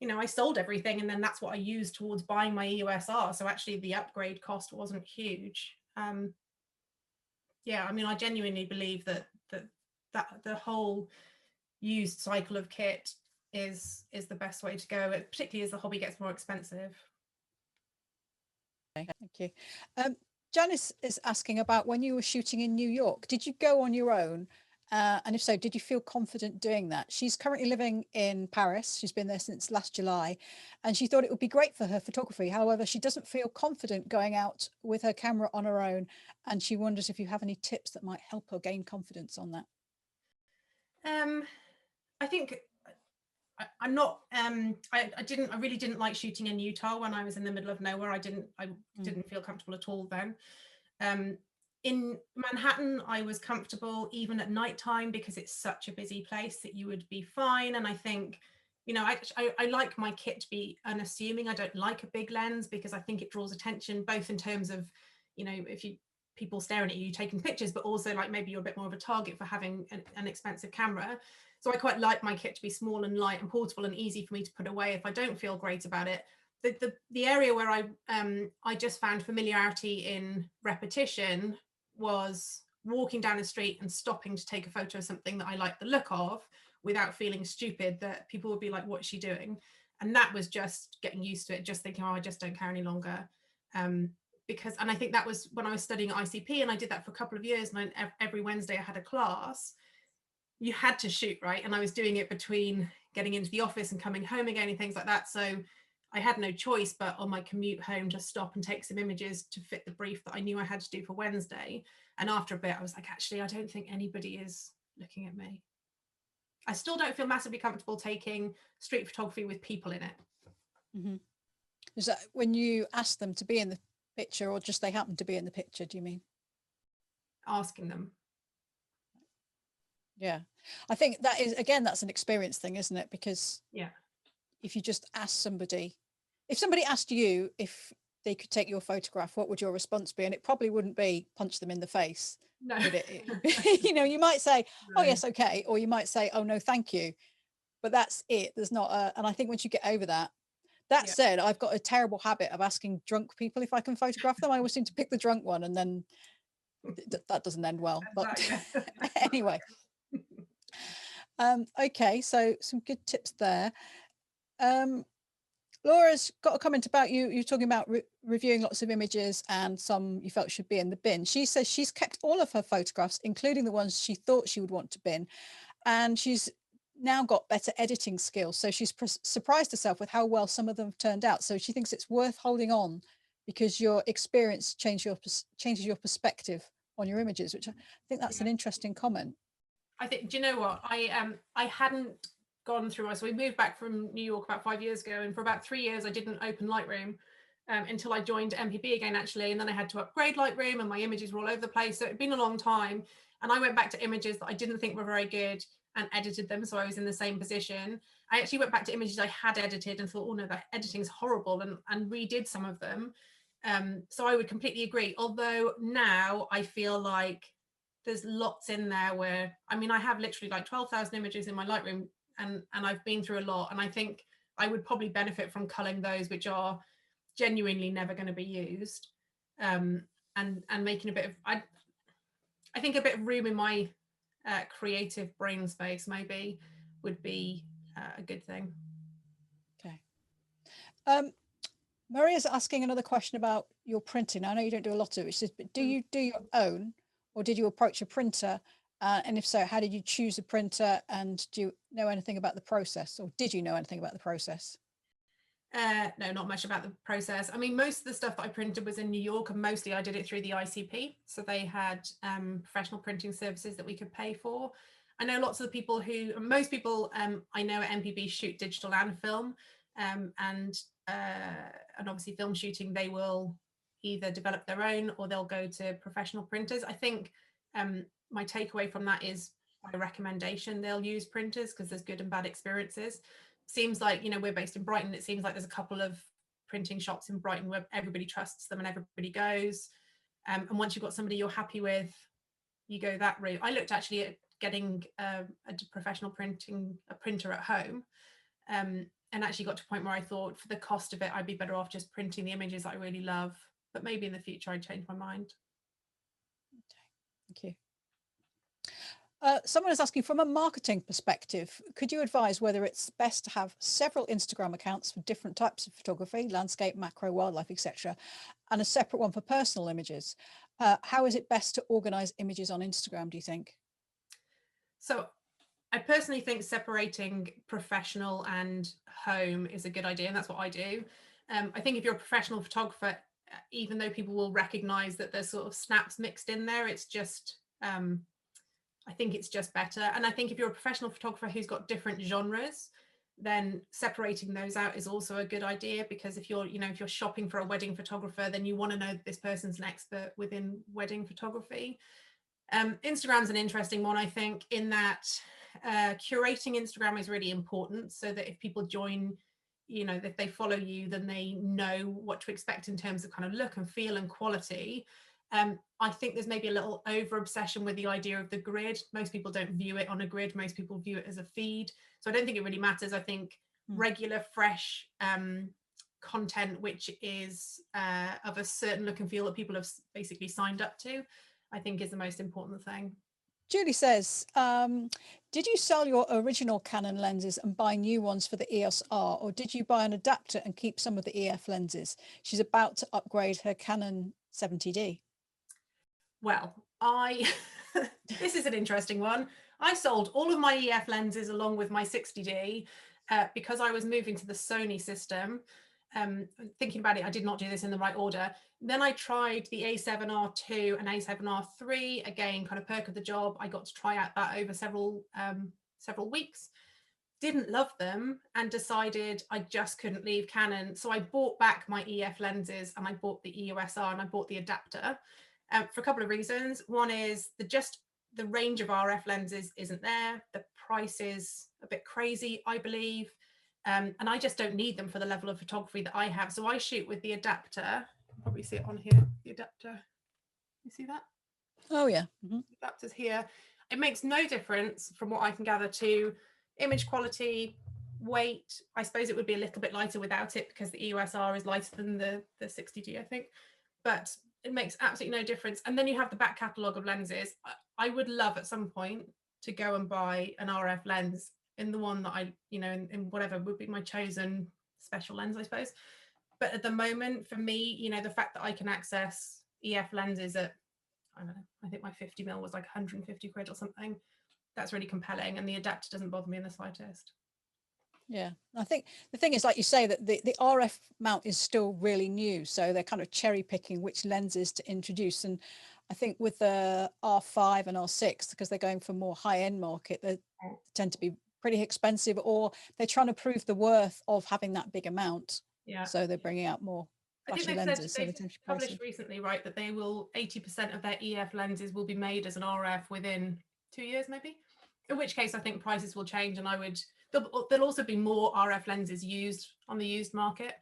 you know, I sold everything, and then that's what I used towards buying my EOS R. So actually the upgrade cost wasn't huge. Yeah, I mean, I genuinely believe that the whole used cycle of kit is the best way to go, particularly as the hobby gets more expensive. Okay, thank you. Janice is asking about when you were shooting in New York, did you go on your own? And if so, did you feel confident doing that? She's currently living in Paris. She's been there since last July, and she thought it would be great for her photography. However, she doesn't feel confident going out with her camera on her own, and she wonders if you have any tips that might help her gain confidence on that. I think I'm not. I really didn't like shooting in Utah when I was in the middle of nowhere. I didn't feel comfortable at all then. In Manhattan, I was comfortable even at nighttime because it's such a busy place that you would be fine. And I think, you know, I like my kit to be unassuming. I don't like a big lens because I think it draws attention, both in terms of, you know, if people staring at you taking pictures, but also like maybe you're a bit more of a target for having an expensive camera. So I quite like my kit to be small and light and portable and easy for me to put away if I don't feel great about it. The area where I just found familiarity in repetition was walking down the street and stopping to take a photo of something that I liked the look of without feeling stupid, that people would be like, what's she doing? And that was just getting used to it, just thinking, oh, I just don't care any longer. And I think that was when I was studying at ICP, and I did that for a couple of years, and every Wednesday I had a class. You had to shoot, right? And I was doing it between getting into the office and coming home again and things like that. So I had no choice but on my commute home to stop and take some images to fit the brief that I knew I had to do for Wednesday. And after a bit, I was like, actually, I don't think anybody is looking at me. I still don't feel massively comfortable taking street photography with people in it. Mm-hmm. Is that when you ask them to be in the picture, or just they happen to be in the picture, do you mean? Asking them. Yeah, I think that is, again, that's an experience thing, isn't it? Because yeah, if you just ask somebody, if somebody asked you if they could take your photograph, what would your response be? And it probably wouldn't be punch them in the face. No. Would it? You know, you might say, no. Oh yes, okay, or you might say, oh no, thank you. But that's it. There's not a, and I think once you get over that. That said, I've got a terrible habit of asking drunk people if I can photograph them. I always seem to pick the drunk one, and then that doesn't end well. But anyway. Okay, so some good tips there. Laura's got a comment about you're talking about reviewing lots of images, and some you felt should be in the bin. She says she's kept all of her photographs, including the ones she thought she would want to bin, and she's now got better editing skills. So she's surprised herself with how well some of them have turned out. So she thinks it's worth holding on because your experience changes your perspective on your images, which I think that's an interesting comment. I think, do you know what, I hadn't gone through, so we moved back from New York about 5 years ago, and for about 3 years I didn't open Lightroom until I joined MPB again, actually, and then I had to upgrade Lightroom and my images were all over the place. So it'd been a long time, and I went back to images that I didn't think were very good and edited them, so I was in the same position. I actually went back to images I had edited and thought, oh no, that editing is horrible, and redid some of them. So I would completely agree, although now I feel like there's lots in there where, I mean, I have literally like 12,000 images in my Lightroom, and I've been through a lot, and I think I would probably benefit from culling those which are genuinely never going to be used, and making a bit of, I think a bit of room in my creative brain space maybe would be a good thing. Okay. Maria's asking another question about your printing. I know you don't do a lot of it. She says, but do you do your own, or did you approach a printer? And if so, how did you choose a printer? And do you know anything about the process, or did you know anything about the process? No, not much about the process. I mean, most of the stuff that I printed was in New York, and mostly I did it through the ICP. So they had professional printing services that we could pay for. I know lots of the people most people I know at MPB shoot digital and film. and obviously film shooting, they will either develop their own or they'll go to professional printers. I think my takeaway from that is by recommendation they'll use printers because there's good and bad experiences. Seems like, you know, we're based in Brighton, it seems like there's a couple of printing shops in Brighton where everybody trusts them and everybody goes, and once you've got somebody you're happy with, you go that route. I looked actually at getting a professional printer at home, and actually got to a point where I thought for the cost of it I'd be better off just printing the images that I really love, but maybe in the future I'd change my mind. Okay, thank you. Someone is asking, from a marketing perspective, could you advise whether it's best to have several Instagram accounts for different types of photography, landscape, macro, wildlife, etc., and a separate one for personal images? How is it best to organize images on Instagram, do you think? So I personally think separating professional and home is a good idea, and that's what I do. I think if you're a professional photographer, even though people will recognize that there's sort of snaps mixed in there, it's just I think it's just better. And I think if you're a professional photographer who's got different genres, then separating those out is also a good idea, because if you're, you know, if you're shopping for a wedding photographer, then you want to know that this person's an expert within wedding photography. Instagram's an interesting one, I think, in that curating Instagram is really important, so that if people join, you know, if they follow you, then they know what to expect in terms of kind of look and feel and quality. I think there's maybe a little over obsession with the idea of the grid. Most people don't view it on a grid. Most people view it as a feed. So I don't think it really matters. I think regular, fresh content, which is of a certain look and feel that people have basically signed up to, I think is the most important thing. Julie says, did you sell your original Canon lenses and buy new ones for the EOS R, or did you buy an adapter and keep some of the EF lenses? She's about to upgrade her Canon 70D. Well, this is an interesting one. I sold all of my EF lenses along with my 60D because I was moving to the Sony system. Thinking about it, I did not do this in the right order. Then I tried the A7R2 and A7R3, again, kind of perk of the job. I got to try out that over several weeks. Didn't love them and decided I just couldn't leave Canon. So I bought back my EF lenses and I bought the EOS R and I bought the adapter. For a couple of reasons. One is the range of RF lenses isn't there. The price is a bit crazy, I believe. And I just don't need them for the level of photography that I have. So I shoot with the adapter. You can probably see it on here, the adapter. You see that? Oh, yeah. The adapter's here. It makes no difference from what I can gather to image quality, weight. I suppose it would be a little bit lighter without it because the EOS R is lighter than the 60D, I think. But it makes absolutely no difference. And then you have the back catalogue of lenses. I would love at some point to go and buy an RF lens in the one that I, you know, in whatever would be my chosen special lens, I suppose. But at the moment, for me, you know, the fact that I can access EF lenses at, I don't know, I think my 50mm was like 150 quid or something. That's really compelling. And the adapter doesn't bother me in the slightest. Yeah, I think the thing is, like you say, that the RF mount is still really new. So they're kind of cherry picking which lenses to introduce. And I think with the R5 and R6, because they're going for more high end market, they tend to be pretty expensive, or they're trying to prove the worth of having that big amount. Yeah. So they're bringing out more flashy lenses. They've published recently, right, that they will 80% of their EF lenses will be made as an RF within 2 years, maybe. In which case, I think prices will change, and there'll also be more RF lenses used on the used market.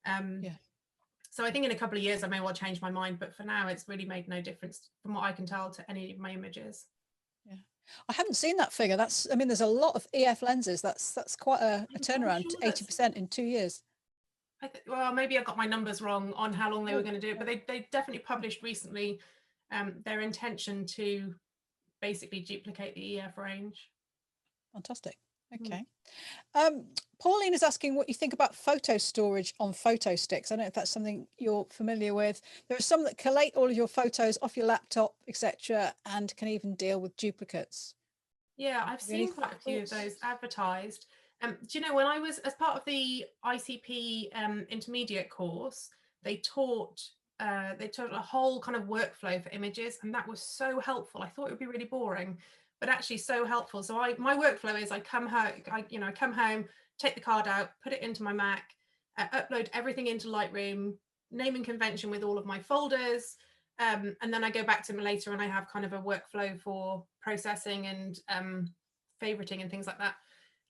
Yeah. So I think in a couple of years I may well change my mind, but for now it's really made no difference from what I can tell to any of my images. Yeah, I haven't seen that figure. I mean, there's a lot of EF lenses. That's quite a turnaround, to 80% in 2 years. Well, maybe I got my numbers wrong on how long they were going to do it, but they definitely published recently their intention to basically duplicate the EF range. Fantastic. Okay. Pauline is asking what you think about photo storage on photo sticks. I don't know if that's something you're familiar with. There are some that collate all of your photos off your laptop, etc., and can even deal with duplicates. Yeah, I've seen quite a few of those advertised. Do you know, when I was, as part of the ICP intermediate course, they taught a whole kind of workflow for images, and that was so helpful. I thought it would be really boring, but actually so helpful. So my workflow is I come home, take the card out, put it into my Mac, upload everything into Lightroom, naming convention with all of my folders, and then I go back to them later and I have kind of a workflow for processing and favoriting and things like that.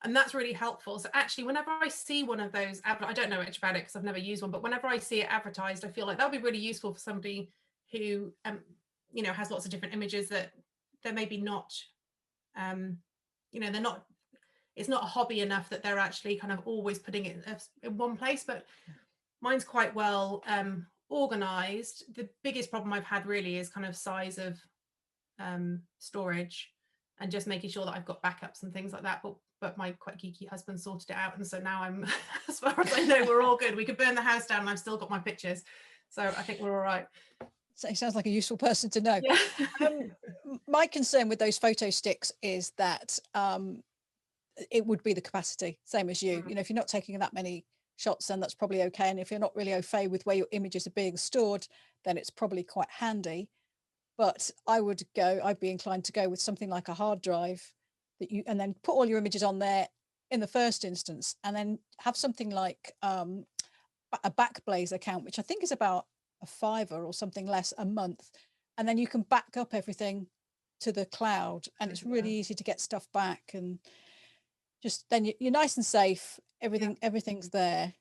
And that's really helpful. So actually, whenever I see one of those, I don't know much about it because I've never used one, but whenever I see it advertised, I feel like that'll be really useful for somebody who, you know, has lots of different images that they're maybe not, you know, they're not, it's not a hobby enough that they're actually kind of always putting it in one place. But mine's quite well organized. The biggest problem I've had really is kind of size of storage and just making sure that I've got backups and things like that. But my quite geeky husband sorted it out, and so now I'm, as far as I know, we're all good. We could burn the house down and I've still got my pictures, so I think we're all right. So he sounds like a useful person to know. Yeah. My concern with those photo sticks is that it would be the capacity, same as you. You know, if you're not taking that many shots, then that's probably okay. And if you're not really au fait with where your images are being stored, then it's probably quite handy. But I'd be inclined to go with something like a hard drive that you, and then put all your images on there in the first instance, and then have something like a Backblaze account, which I think is about a $5 or something less a month. And then you can back up everything to the cloud, and it's really easy to get stuff back, and just then you're nice and safe. Everything's there.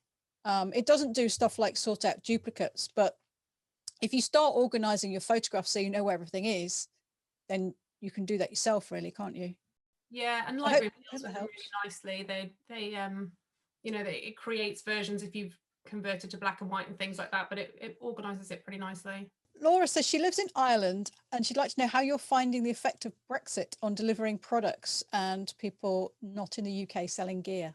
It doesn't do stuff like sort out duplicates, but if you start organizing your photographs so you know where everything is, then you can do that yourself, really, can't you? Yeah, and Lightroom deals with it really nicely. They you know, it creates versions if you've converted to black and white and things like that, but it organizes it pretty nicely. Laura says she lives in Ireland and she'd like to know how you're finding the effect of Brexit on delivering products and people not in the UK selling gear.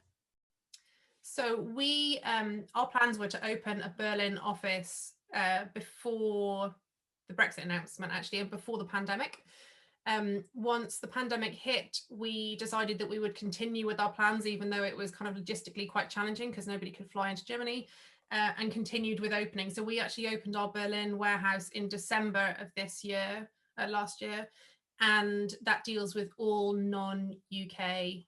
So we, our plans were to open a Berlin office before the Brexit announcement, actually, and before the pandemic. Once the pandemic hit, we decided that we would continue with our plans, even though it was kind of logistically quite challenging because nobody could fly into Germany, and continued with opening. So we actually opened our Berlin warehouse in December of this year, last year, and that deals with all non-UK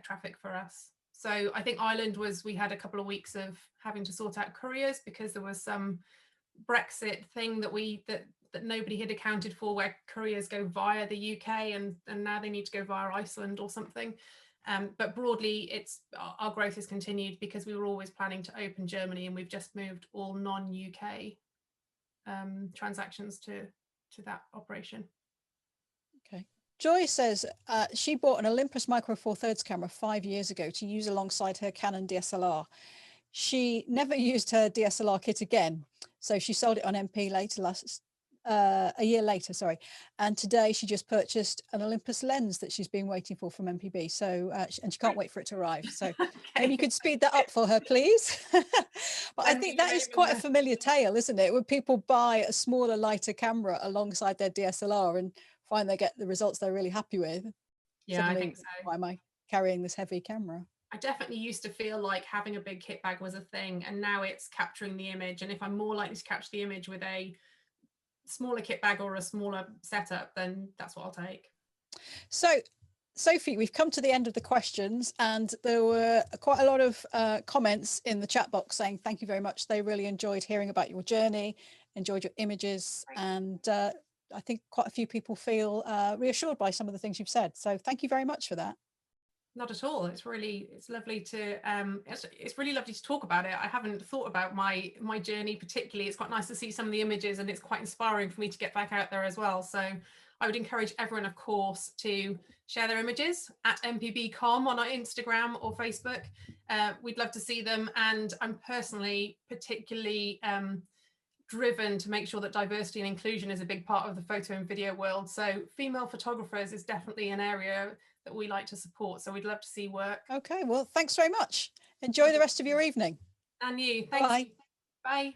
traffic for us. So I think Ireland we had a couple of weeks of having to sort out couriers because there was some Brexit thing that nobody had accounted for, where couriers go via the UK and now they need to go via Iceland or something. But broadly, our growth has continued because we were always planning to open Germany, and we've just moved all non-UK transactions to that operation. Okay. Joy says she bought an Olympus Micro Four Thirds camera 5 years ago to use alongside her Canon DSLR. She never used her DSLR kit again, so she sold it on MP a year later, sorry. And today she just purchased an Olympus lens that she's been waiting for from MPB. So, and she can't wait for it to arrive. So okay. Maybe you could speed that up for her, please. But I think that is quite a familiar tale, isn't it? When people buy a smaller, lighter camera alongside their DSLR and find they get the results they're really happy with. Yeah, suddenly, I think so. Why am I carrying this heavy camera? I definitely used to feel like having a big kit bag was a thing, and now it's capturing the image. And if I'm more likely to capture the image with a smaller kit bag or a smaller setup, then that's what I'll take. So Sophie, we've come to the end of the questions, and there were quite a lot of comments in the chat box saying thank you very much. They really enjoyed hearing about your journey, enjoyed your images, and I think quite a few people feel reassured by some of the things you've said. So thank you very much for that. Not at all. It's lovely to it's really lovely to talk about it. I haven't thought about my journey particularly. It's quite nice to see some of the images, and it's quite inspiring for me to get back out there as well. So I would encourage everyone, of course, to share their images at mpb.com on our Instagram or Facebook. We'd love to see them, and I'm personally particularly driven to make sure that diversity and inclusion is a big part of the photo and video world. So female photographers is definitely an area that we like to support. So we'd love to see work. Okay, well, thanks very much. Enjoy the rest of your evening. And you. Thanks. Bye. Bye.